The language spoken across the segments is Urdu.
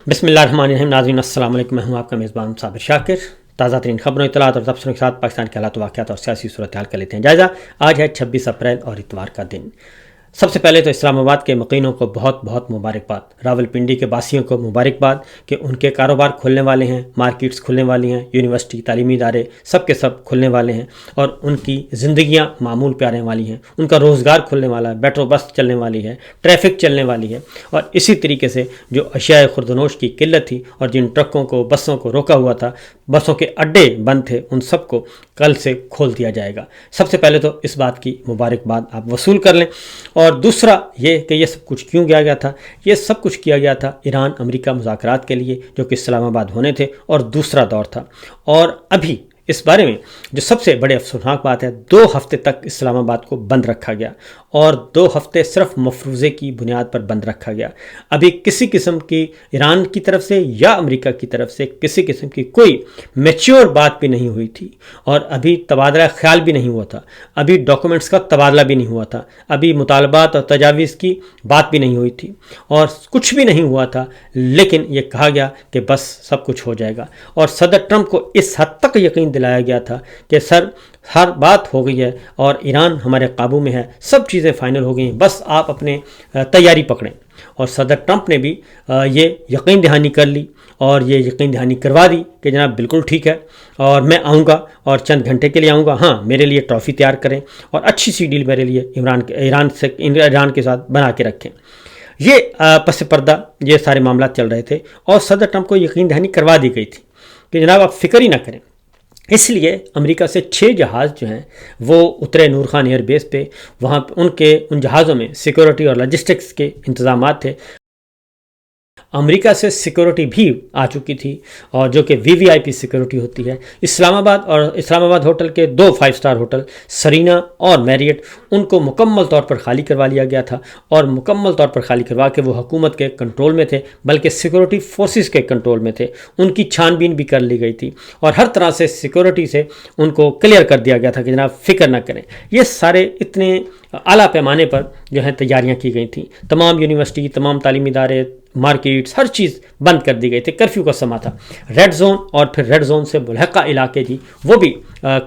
بسم اللہ الرحمن الرحیم. ناظرین السلام علیکم. میں ہوں آپ کا میزبان صابر شاکر. تازہ ترین خبروں، اطلاعات اور تبصروں کے ساتھ پاکستان کے حالات، واقعات اور سیاسی صورتحال کا لیتے ہیں جائزہ. آج ہے 26 اپریل اور اتوار کا دن. سب سے پہلے تو اسلام آباد کے مقیموں کو بہت بہت مبارکباد. راولپنڈی کے باسیوں کو مبارکباد کہ ان کے کاروبار کھلنے والے ہیں، مارکیٹس کھلنے والی ہیں، یونیورسٹی، تعلیمی ادارے سب کے سب کھلنے والے ہیں اور ان کی زندگیاں معمول پہ آنے والی ہیں. ان کا روزگار کھلنے والا ہے، میٹرو بس چلنے والی ہے، ٹریفک چلنے والی ہے. اور اسی طریقے سے جو اشیاء خوردنوش کی قلت تھی اور جن ٹرکوں کو، بسوں کو روکا ہوا تھا، بسوں کے اڈے بند تھے، ان سب کو کل سے کھول دیا جائے گا. سب سے پہلے تو اس بات کی مبارکباد آپ وصول کر لیں. اور دوسرا یہ کہ یہ سب کچھ کیوں کیا گیا تھا؟ یہ سب کچھ کیا گیا تھا ایران امریکہ مذاکرات کے لیے، جو کہ اسلام آباد ہونے تھے اور دوسرا دور تھا. اور ابھی اس بارے میں جو سب سے بڑے افسوسناک بات ہے، 2 ہفتے تک اسلام آباد کو بند رکھا گیا اور 2 ہفتے صرف مفروضے کی بنیاد پر بند رکھا گیا. ابھی کسی قسم کی ایران کی طرف سے یا امریکہ کی طرف سے کسی قسم کی کوئی میچور بات بھی نہیں ہوئی تھی اور ابھی تبادلہ خیال بھی نہیں ہوا تھا، ابھی ڈاکومنٹس کا تبادلہ بھی نہیں ہوا تھا، ابھی مطالبات اور تجاویز کی بات بھی نہیں ہوئی تھی اور کچھ بھی نہیں ہوا تھا. لیکن یہ کہا گیا کہ بس سب کچھ ہو جائے گا اور صدر ٹرمپ کو اس حد تک یقین دلایا گیا تھا کہ سر ہر بات ہو گئی ہے اور ایران ہمارے قابو میں ہے، سب چیزیں فائنل ہو گئی ہیں، بس آپ اپنے تیاری پکڑیں. اور صدر ٹرمپ نے بھی یہ یقین دہانی کر لی اور یہ یقین دہانی کروا دی کہ جناب بالکل ٹھیک ہے اور میں آؤں گا اور چند گھنٹے کے لیے آؤں گا. ہاں، میرے لیے ٹرافی تیار کریں اور اچھی سی ڈیل میرے لیے ایران کے ساتھ بنا کے رکھیں. یہ پس پردہ یہ سارے معاملات چل رہے تھے اور صدر ٹرمپ کو یقین دہانی کروا دی گئی تھی کہ جناب آپ فکر ہی نہ کریں. اس لیے امریکہ سے 6 جہاز جو ہیں وہ اترے نور خان ایئر بیس پہ. وہاں ان جہازوں میں سیکورٹی اور لاجسٹکس کے انتظامات تھے. امریکہ سے سیکورٹی بھی آ چکی تھی اور جو کہ وی آئی پی سیکورٹی ہوتی ہے. اسلام آباد ہوٹل کے 2 5 اسٹار ہوٹل سرینا اور میریٹ، ان کو مکمل طور پر خالی کروا لیا گیا تھا اور مکمل طور پر خالی کروا کے وہ حکومت کے کنٹرول میں تھے، بلکہ سیکورٹی فورسز کے کنٹرول میں تھے. ان کی چھان بین بھی کر لی گئی تھی اور ہر طرح سے سیکورٹی سے ان کو کلیئر کر دیا گیا تھا کہ جناب فکر نہ کریں. یہ سارے اتنے اعلیٰ پیمانے پر جو ہے تیاریاں کی گئی تھیں. تمام یونیورسٹی، تمام تعلیمی ادارے، مارکیٹس، ہر چیز بند کر دی گئی تھی. کرفیو کا سما تھا. ریڈ زون اور پھر ریڈ زون سے ملحقہ علاقے تھی، وہ بھی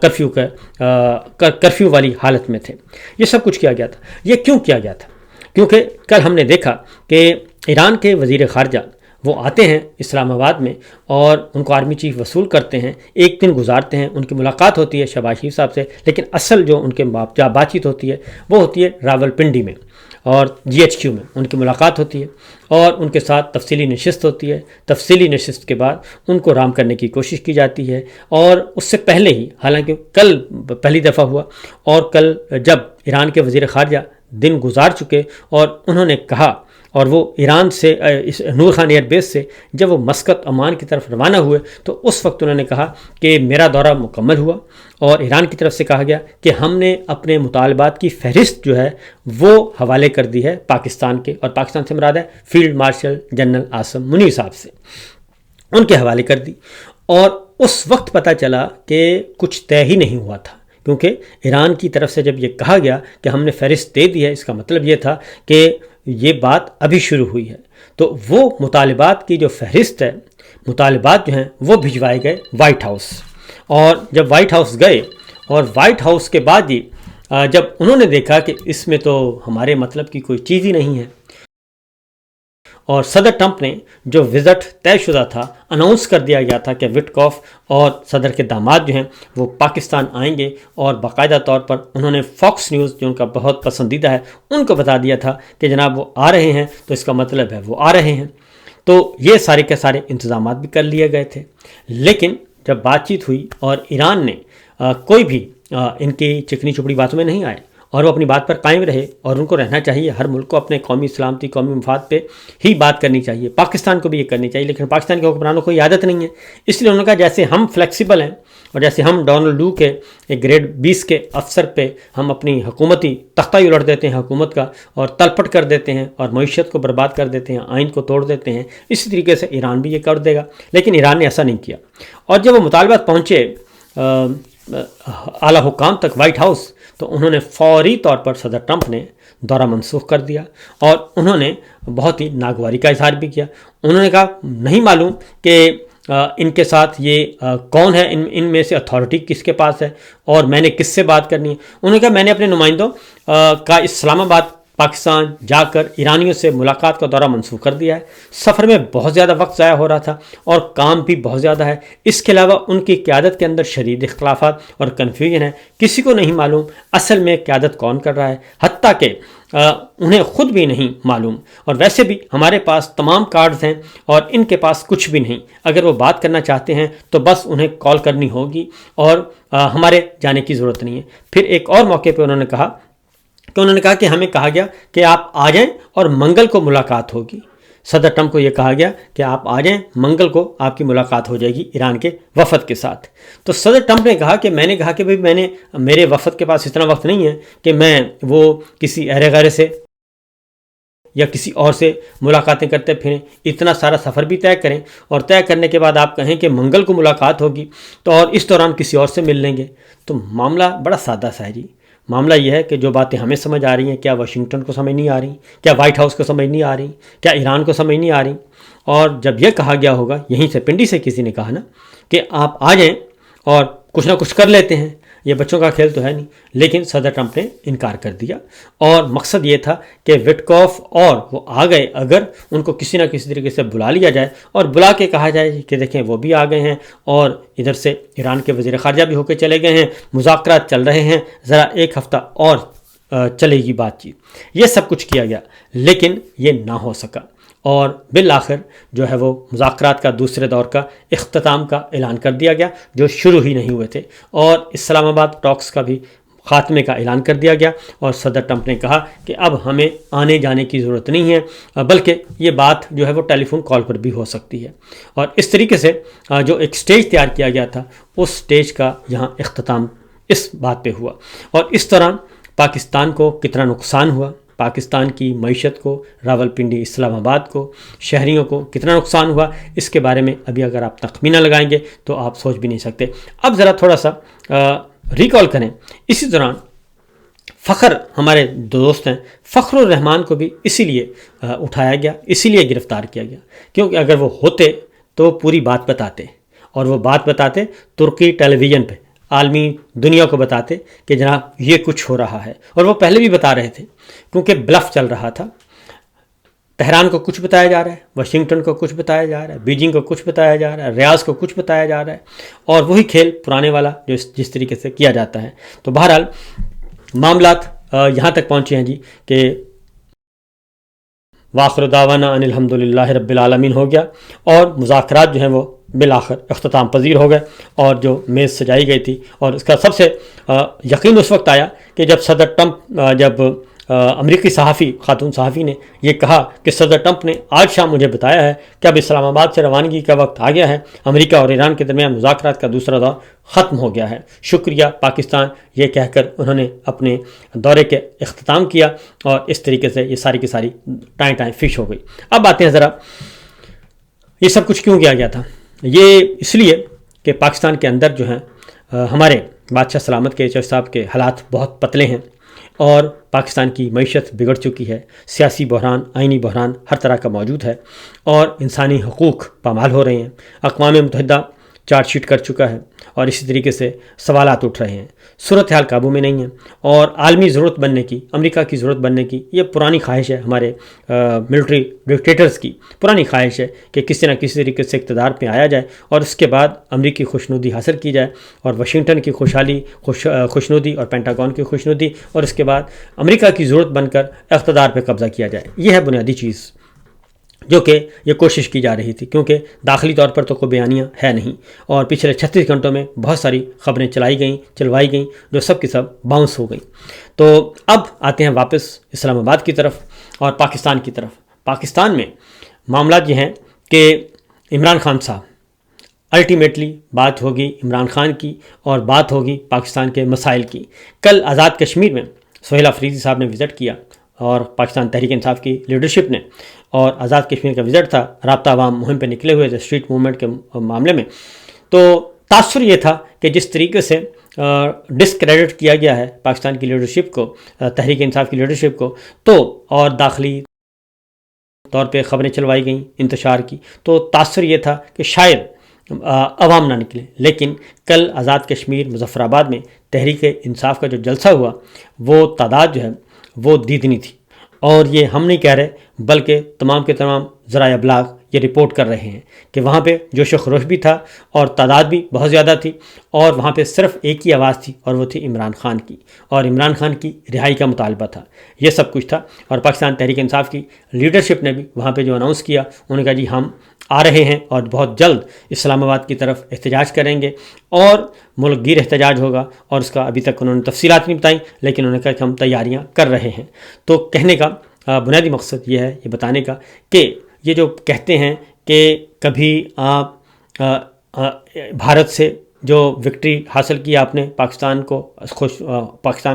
کرفیو والی حالت میں تھے. یہ سب کچھ کیا گیا تھا. یہ کیوں کیا گیا تھا؟ کیونکہ کل ہم نے دیکھا کہ ایران کے وزیر خارجہ وہ آتے ہیں اسلام آباد میں اور ان کو آرمی چیف وصول کرتے ہیں، 1 دن گزارتے ہیں، ان کی ملاقات ہوتی ہے شہباز شریف صاحب سے. لیکن اصل جو ان کے بات چیت ہوتی ہے وہ ہوتی ہے راولپنڈی میں اور GHQ میں. ان کی ملاقات ہوتی ہے اور ان کے ساتھ تفصیلی نشست ہوتی ہے. تفصیلی نشست کے بعد ان کو رام کرنے کی کوشش کی جاتی ہے. اور اس سے پہلے ہی، حالانکہ کل پہلی دفعہ ہوا اور کل جب ایران کے وزیر خارجہ دن گزار چکے اور انہوں نے کہا، اور وہ ایران سے نور خان ایئر بیس سے جب وہ مسقط عمان کی طرف روانہ ہوئے تو اس وقت انہوں نے کہا کہ میرا دورہ مکمل ہوا اور ایران کی طرف سے کہا گیا کہ ہم نے اپنے مطالبات کی فہرست جو ہے وہ حوالے کر دی ہے پاکستان کے، اور پاکستان سے مراد ہے field marshal general Asim Munir صاحب سے، ان کے حوالے کر دی. اور اس وقت پتہ چلا کہ کچھ طے ہی نہیں ہوا تھا، کیونکہ ایران کی طرف سے جب یہ کہا گیا کہ ہم نے فہرست دے دی ہے، اس کا مطلب یہ تھا کہ یہ بات ابھی شروع ہوئی ہے. تو وہ مطالبات کی جو فہرست ہے، مطالبات جو ہیں وہ بھجوائے گئے وائٹ ہاؤس. اور جب وائٹ ہاؤس گئے اور وائٹ ہاؤس کے بعد ہی جب انہوں نے دیکھا کہ اس میں تو ہمارے مطلب کی کوئی چیز ہی نہیں ہے، اور صدر ٹرمپ نے جو وزٹ طے شدہ تھا، اناؤنس کر دیا گیا تھا کہ وٹکوف اور صدر کے داماد جو ہیں وہ پاکستان آئیں گے، اور باقاعدہ طور پر انہوں نے فاکس نیوز جو ان کا بہت پسندیدہ ہے ان کو بتا دیا تھا کہ جناب وہ آ رہے ہیں، تو اس کا مطلب ہے وہ آ رہے ہیں. تو یہ سارے کے سارے انتظامات بھی کر لیے گئے تھے. لیکن جب بات چیت ہوئی اور ایران نے کوئی بھی ان کی چکنی چپڑی باتوں میں نہیں آئے اور وہ اپنی بات پر قائم رہے، اور ان کو رہنا چاہیے، ہر ملک کو اپنے قومی سلامتی، قومی مفاد پہ ہی بات کرنی چاہیے، پاکستان کو بھی یہ کرنی چاہیے. لیکن پاکستان کے حکمرانوں کو یہ عادت نہیں ہے، اس لیے انہوں نے کہا جیسے ہم فلیکسیبل ہیں اور جیسے ہم ڈونلڈ لو کے ایک گریڈ 20 کے افسر پہ ہم اپنی حکومتی تختہ ہی الٹ دیتے ہیں حکومت کا اور تلپٹ کر دیتے ہیں اور معیشت کو برباد کر دیتے ہیں، آئین کو توڑ دیتے ہیں، اسی طریقے سے ایران بھی یہ کر دے گا. لیکن ایران نے ایسا نہیں کیا. اور جب وہ مطالبات پہنچے اعلیٰ حکام تک، وائٹ ہاؤس، تو انہوں نے فوری طور پر صدر ٹرمپ نے دورہ منسوخ کر دیا اور انہوں نے بہت ہی ناگواری کا اظہار بھی کیا. انہوں نے کہا نہیں معلوم کہ ان کے ساتھ یہ کون ہے، ان میں سے اتھارٹی کس کے پاس ہے اور میں نے کس سے بات کرنی ہے. انہوں نے کہا میں نے اپنے نمائندوں کا اسلام آباد پاکستان جا کر ایرانیوں سے ملاقات کا دورہ منسوخ کر دیا ہے. سفر میں بہت زیادہ وقت ضائع ہو رہا تھا اور کام بھی بہت زیادہ ہے. اس کے علاوہ ان کی قیادت کے اندر شدید اختلافات اور کنفیوژن ہے. کسی کو نہیں معلوم اصل میں قیادت کون کر رہا ہے، حتیٰ کہ انہیں خود بھی نہیں معلوم. اور ویسے بھی ہمارے پاس تمام کارڈز ہیں اور ان کے پاس کچھ بھی نہیں. اگر وہ بات کرنا چاہتے ہیں تو بس انہیں کال کرنی ہوگی اور ہمارے جانے کی ضرورت نہیں ہے. پھر ایک اور موقع پہ انہوں نے کہا کہ ہمیں کہا گیا کہ آپ آ جائیں اور منگل کو ملاقات ہوگی. صدر ٹرمپ کو یہ کہا گیا کہ آپ آ جائیں، منگل کو آپ کی ملاقات ہو جائے گی ایران کے وفد کے ساتھ. تو صدر ٹرمپ نے کہا کہ بھئی میرے وفد کے پاس اتنا وقت نہیں ہے کہ میں وہ کسی اہل غیر سے یا کسی اور سے ملاقاتیں کرتے پھریں، اتنا سارا سفر بھی طے کریں اور طے کرنے کے بعد آپ کہیں کہ منگل کو ملاقات ہوگی تو اور اس دوران کسی اور سے مل لیں گے. تو معاملہ بڑا سادہ سا ہے جی. معاملہ یہ ہے کہ جو باتیں ہمیں سمجھ آ رہی ہیں کیا واشنگٹن کو سمجھ نہیں آ رہی، کیا وائٹ ہاؤس کو سمجھ نہیں آ رہی، کیا ایران کو سمجھ نہیں آ رہی. اور جب یہ کہا گیا ہوگا، یہیں سے پنڈی سے کسی نے کہا نا کہ آپ آ جائیں اور کچھ نہ کچھ کر لیتے ہیں، یہ بچوں کا کھیل تو ہے نہیں. لیکن صدر ٹرمپ نے انکار کر دیا اور مقصد یہ تھا کہ وٹکوف اور وہ آ گئے، اگر ان کو کسی نہ کسی طریقے سے بلا لیا جائے اور بلا کے کہا جائے کہ دیکھیں وہ بھی آ گئے ہیں اور ادھر سے ایران کے وزیر خارجہ بھی ہو کے چلے گئے ہیں، مذاکرات چل رہے ہیں، ذرا ایک ہفتہ اور چلے گی بات چیت. یہ سب کچھ کیا گیا لیکن یہ نہ ہو سکا اور بالآخر جو ہے وہ مذاکرات کا دوسرے دور کا اختتام کا اعلان کر دیا گیا جو شروع ہی نہیں ہوئے تھے، اور اسلام آباد ٹاکس کا بھی خاتمے کا اعلان کر دیا گیا. اور صدر ٹرمپ نے کہا کہ اب ہمیں آنے جانے کی ضرورت نہیں ہے، بلکہ یہ بات جو ہے وہ ٹیلی فون کال پر بھی ہو سکتی ہے. اور اس طریقے سے جو ایک سٹیج تیار کیا گیا تھا اس سٹیج کا یہاں اختتام اس بات پہ ہوا. اور اس دوران پاکستان کو کتنا نقصان ہوا، پاکستان کی معیشت کو، راولپنڈی اسلام آباد کو، شہریوں کو کتنا نقصان ہوا، اس کے بارے میں ابھی اگر آپ تخمینہ لگائیں گے تو آپ سوچ بھی نہیں سکتے. اب ذرا تھوڑا سا ریکال کریں. اسی دوران فخر ہمارے دوست ہیں، فخر الرحمان کو بھی اسی لیے اٹھایا گیا، اسی لیے گرفتار کیا گیا کیونکہ اگر وہ ہوتے تو وہ پوری بات بتاتے، اور وہ بات بتاتے ترکی ٹیلی ویژن پہ، عالمی دنیا کو بتاتے کہ جناب یہ کچھ ہو رہا ہے. اور وہ پہلے بھی بتا رہے تھے کیونکہ بلف چل رہا تھا. تہران کو کچھ بتایا جا رہا ہے، واشنگٹن کو کچھ بتایا جا رہا ہے، بیجنگ کو کچھ بتایا جا رہا ہے، ریاض کو کچھ بتایا جا رہا ہے، اور وہی کھیل پرانے والا جو جس طریقے سے کیا جاتا ہے. تو بہرحال معاملات یہاں تک پہنچے ہیں جی کہ وآخر دعوانا ان الحمدللہ رب العالمین ہو گیا اور مذاکرات جو ہیں وہ بالآخر اختتام پذیر ہو گئے. اور جو میز سجائی گئی تھی، اور اس کا سب سے یقین اس وقت آیا کہ جب صدر ٹرمپ جب امریکی خاتون صحافی نے یہ کہا کہ صدر ٹرمپ نے آج شام مجھے بتایا ہے کہ اب اسلام آباد سے روانگی کا وقت آ گیا ہے، امریکہ اور ایران کے درمیان مذاکرات کا دوسرا دور ختم ہو گیا ہے، شکریہ پاکستان، یہ کہہ کر انہوں نے اپنے دورے کے اختتام کیا. اور اس طریقے سے یہ ساری کی ساری ٹائیں فش ہو گئی. اب آتے ہیں ذرا یہ سب کچھ کیوں کیا گیا تھا. یہ اس لیے کہ پاکستان کے اندر جو ہیں ہمارے بادشاہ سلامت کے چودھری صاحب کے حالات بہت پتلے ہیں اور پاکستان کی معیشت بگڑ چکی ہے، سیاسی بحران، آئینی بحران ہر طرح کا موجود ہے اور انسانی حقوق پامال ہو رہے ہیں. اقوام متحدہ چارج شیٹ کر چکا ہے اور اسی طریقے سے سوالات اٹھ رہے ہیں. صورتحال قابو میں نہیں ہے اور عالمی ضرورت بننے کی، امریکہ کی ضرورت بننے کی یہ پرانی خواہش ہے، ہمارے ملٹری ڈکٹیٹرز کی پرانی خواہش ہے کہ کسی نہ کسی طریقے سے اقتدار پہ آیا جائے اور اس کے بعد امریکی خوشنودی حاصل کی جائے اور واشنگٹن کی خوشنودی اور پینٹاگون کی خوشنودی، اور اس کے بعد امریکہ کی ضرورت بن کر اقتدار پہ قبضہ کیا جائے. یہ ہے بنیادی چیز جو کہ یہ کوشش کی جا رہی تھی، کیونکہ داخلی طور پر تو کوئی بیانیہ ہے نہیں اور پچھلے 36 گھنٹوں میں بہت ساری خبریں چلوائی گئیں جو سب کی سب باؤنس ہو گئیں. تو اب آتے ہیں واپس اسلام آباد کی طرف اور پاکستان کی طرف. پاکستان میں معاملات یہ ہیں کہ عمران خان صاحب الٹیمیٹلی بات ہوگی عمران خان کی اور بات ہوگی پاکستان کے مسائل کی. کل آزاد کشمیر میں سہیل افریدی صاحب نے وزٹ کیا اور پاکستان تحریک انصاف کی لیڈرشپ نے، اور آزاد کشمیر کا وزٹ تھا رابطہ عوام مہم پہ نکلے ہوئے تھے اسٹریٹ موومنٹ کے معاملے میں. تو تاثر یہ تھا کہ جس طریقے سے ڈسکریڈٹ کیا گیا ہے پاکستان کی لیڈرشپ کو، تحریک انصاف کی لیڈرشپ کو، تو اور داخلی طور پہ خبریں چلوائی گئیں انتشار کی، تو تاثر یہ تھا کہ شاید عوام نہ نکلے، لیکن کل آزاد کشمیر مظفر آباد میں تحریک انصاف کا جو جلسہ ہوا وہ تعداد جو ہے وہ دیدنی تھی، اور یہ ہم نہیں کہہ رہے بلکہ تمام کے تمام ذرائع ابلاغ یہ رپورٹ کر رہے ہیں کہ وہاں پہ جوش و خروش بھی تھا اور تعداد بھی بہت زیادہ تھی، اور وہاں پہ صرف ایک ہی آواز تھی اور وہ تھی عمران خان کی، اور عمران خان کی رہائی کا مطالبہ تھا، یہ سب کچھ تھا۔ اور پاکستان تحریک انصاف کی لیڈرشپ نے بھی وہاں پہ جو اناؤنس کیا، انہوں نے کہا جی ہم آ رہے ہیں اور بہت جلد اسلام آباد کی طرف احتجاج کریں گے، اور ملک گیر احتجاج ہوگا، اور اس کا ابھی تک انہوں نے تفصیلات نہیں بتائیں، لیکن انہوں نے کہا کہ ہم تیاریاں کر رہے ہیں۔ تو کہنے کا بنیادی مقصد یہ ہے، یہ بتانے کا کہ یہ جو کہتے ہیں کہ کبھی آپ بھارت سے جو وکٹری حاصل کی آپ نے، پاکستان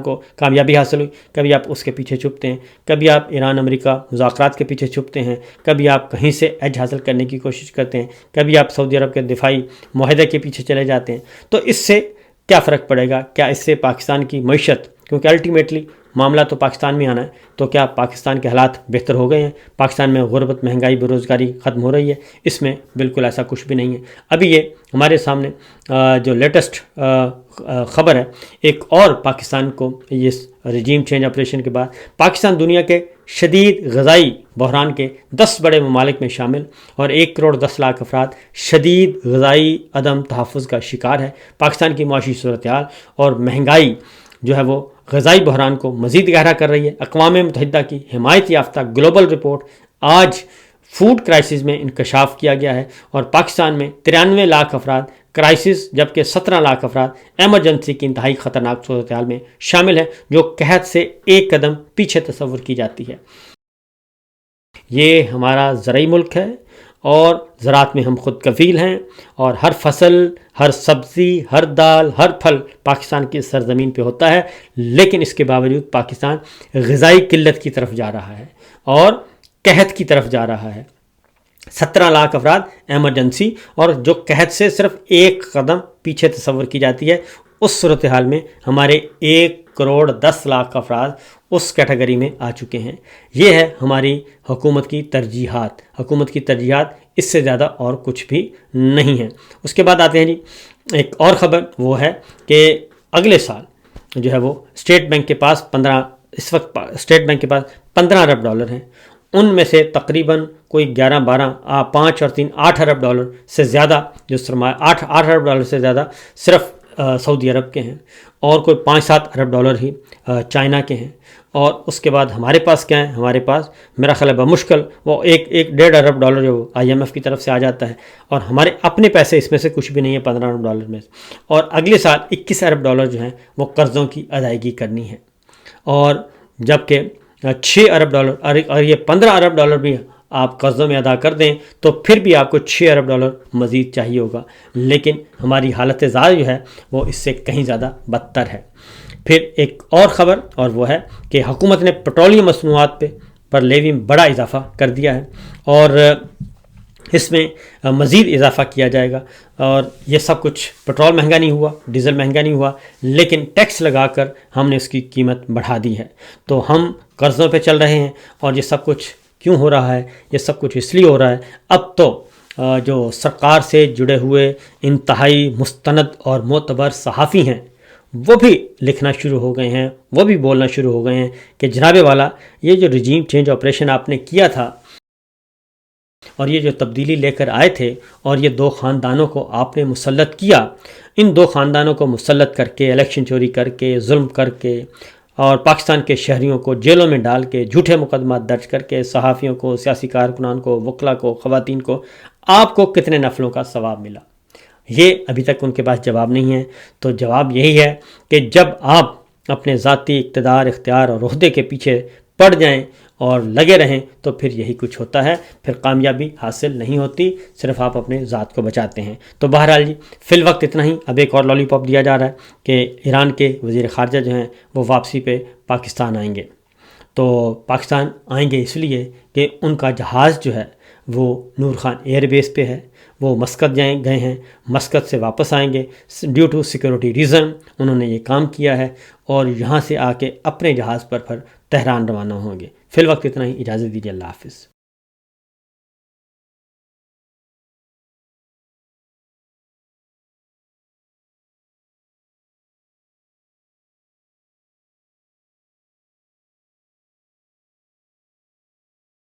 کو کامیابی حاصل ہوئی، کبھی آپ اس کے پیچھے چھپتے ہیں، کبھی آپ ایران امریکہ مذاکرات کے پیچھے چھپتے ہیں، کبھی آپ کہیں سے ایج حاصل کرنے کی کوشش کرتے ہیں، کبھی آپ سعودی عرب کے دفاعی معاہدے کے پیچھے چلے جاتے ہیں۔ تو اس سے کیا فرق پڑے گا؟ کیا اس سے پاکستان کی معیشت، کیونکہ الٹیمیٹلی معاملہ تو پاکستان میں آنا ہے، تو کیا پاکستان کے حالات بہتر ہو گئے ہیں؟ پاکستان میں غربت، مہنگائی، بے روزگاری ختم ہو رہی ہے؟ اس میں بالکل ایسا کچھ بھی نہیں ہے۔ ابھی یہ ہمارے سامنے جو لیٹسٹ خبر ہے، ایک اور پاکستان کو یہ رجیم چینج آپریشن کے بعد پاکستان دنیا کے شدید غذائی بحران کے 10 بڑے ممالک میں شامل، اور 1,10,00,000 افراد شدید غذائی عدم تحفظ کا شکار ہے۔ پاکستان کی معاشی صورتحال اور مہنگائی جو ہے وہ غذائی بحران کو مزید گہرا کر رہی ہے۔ اقوام متحدہ کی حمایت یافتہ گلوبل رپورٹ آج فوڈ کرائسس میں انکشاف کیا گیا ہے، اور پاکستان میں 93 لاکھ افراد کرائسس، جبکہ 17 لاکھ افراد ایمرجنسی کی انتہائی خطرناک صورتحال میں شامل ہیں، جو قحط سے ایک قدم پیچھے تصور کی جاتی ہے۔ یہ ہمارا زرعی ملک ہے، اور زراعت میں ہم خود کفیل ہیں، اور ہر فصل، ہر سبزی، ہر دال، ہر پھل پاکستان کی سرزمین پہ ہوتا ہے، لیکن اس کے باوجود پاکستان غذائی قلت کی طرف جا رہا ہے اور قحط کی طرف جا رہا ہے۔ 17 لاکھ افراد ایمرجنسی، اور جو قحط سے صرف ایک قدم پیچھے تصور کی جاتی ہے، اس صورتحال میں ہمارے 1,10,00,000 افراد اس کیٹیگری میں آ چکے ہیں۔ یہ ہے ہماری حکومت کی ترجیحات۔ حکومت کی ترجیحات اس سے زیادہ اور کچھ بھی نہیں ہیں۔ اس کے بعد آتے ہیں جی ایک اور خبر، وہ ہے کہ اگلے سال جو ہے وہ اسٹیٹ بینک کے پاس اس وقت اسٹیٹ بینک کے پاس 15 ارب ڈالر ہیں، ان میں سے تقریباً کوئی 11-12 5 اور 3 8 ارب ڈالر سے زیادہ جو سرمایہ 8 ارب ڈالر سے زیادہ صرف سعودی عرب کے ہیں، اور کوئی 5-7 ارب ڈالر ہی چائنا کے ہیں۔ اور اس کے بعد ہمارے پاس کیا ہے؟ ہمارے پاس میرا خیال ہے بمشکل وہ 1.5 ارب ڈالر جو IMF کی طرف سے آ جاتا ہے، اور ہمارے اپنے پیسے اس میں سے کچھ بھی نہیں ہے 15 ارب ڈالر میں، اور اگلے سال 21 ارب ڈالر جو ہیں وہ قرضوں کی ادائیگی کرنی ہے، اور جبکہ 6 ارب ڈالر، اور یہ 15 ارب ڈالر بھی آپ قرضوں میں ادا کر دیں تو پھر بھی آپ کو 6 ارب ڈالر مزید چاہیے ہوگا، لیکن ہماری حالت زار جو ہے وہ اس سے کہیں زیادہ بدتر ہے۔ پھر ایک اور خبر، اور وہ ہے کہ حکومت نے پیٹرولیم مصنوعات پر لیوی میں بڑا اضافہ کر دیا ہے، اور اس میں مزید اضافہ کیا جائے گا، اور یہ سب کچھ پیٹرول مہنگا نہیں ہوا، ڈیزل مہنگا نہیں ہوا، لیکن ٹیکس لگا کر ہم نے اس کی قیمت بڑھا دی ہے۔ تو ہم قرضوں پہ چل رہے ہیں، اور یہ سب کچھ کیوں ہو رہا ہے؟ یہ سب کچھ اس لیے ہو رہا ہے، اب تو جو سرکار سے جڑے ہوئے انتہائی مستند اور معتبر صحافی ہیں وہ بھی لکھنا شروع ہو گئے ہیں، وہ بھی بولنا شروع ہو گئے ہیں کہ جناب والا یہ جو رجیم چینج آپریشن آپ نے کیا تھا، اور یہ جو تبدیلی لے کر آئے تھے، اور یہ 2 خاندانوں کو آپ نے مسلط کیا، ان 2 خاندانوں کو مسلط کر کے، الیکشن چوری کر کے، ظلم کر کے، اور پاکستان کے شہریوں کو جیلوں میں ڈال کے، جھوٹے مقدمات درج کر کے، صحافیوں کو، سیاسی کارکنان کو، وکلا کو، خواتین کو، آپ کو کتنے نفلوں کا ثواب ملا؟ یہ ابھی تک ان کے پاس جواب نہیں ہے۔ تو جواب یہی ہے کہ جب آپ اپنے ذاتی اقتدار، اختیار اور عہدے کے پیچھے پڑ جائیں اور لگے رہیں تو پھر یہی کچھ ہوتا ہے، پھر کامیابی حاصل نہیں ہوتی، صرف آپ اپنے ذات کو بچاتے ہیں۔ تو بہرحال جی فی الوقت اتنا ہی۔ اب ایک اور لالی پاپ دیا جا رہا ہے کہ ایران کے وزیر خارجہ جو ہیں وہ واپسی پہ پاکستان آئیں گے۔ تو پاکستان آئیں گے اس لیے کہ ان کا جہاز جو ہے وہ نور خان ایئر بیس پہ ہے، وہ مسقط گئے ہیں، مسقط سے واپس آئیں گے ڈیو ٹو سیکورٹی ریزن، انہوں نے یہ کام کیا ہے، اور یہاں سے آ کے اپنے جہاز پر پھر تہران روانہ ہوں گے۔ فی الوقت اتنا ہی، اجازت دیجیے، اللہ حافظ۔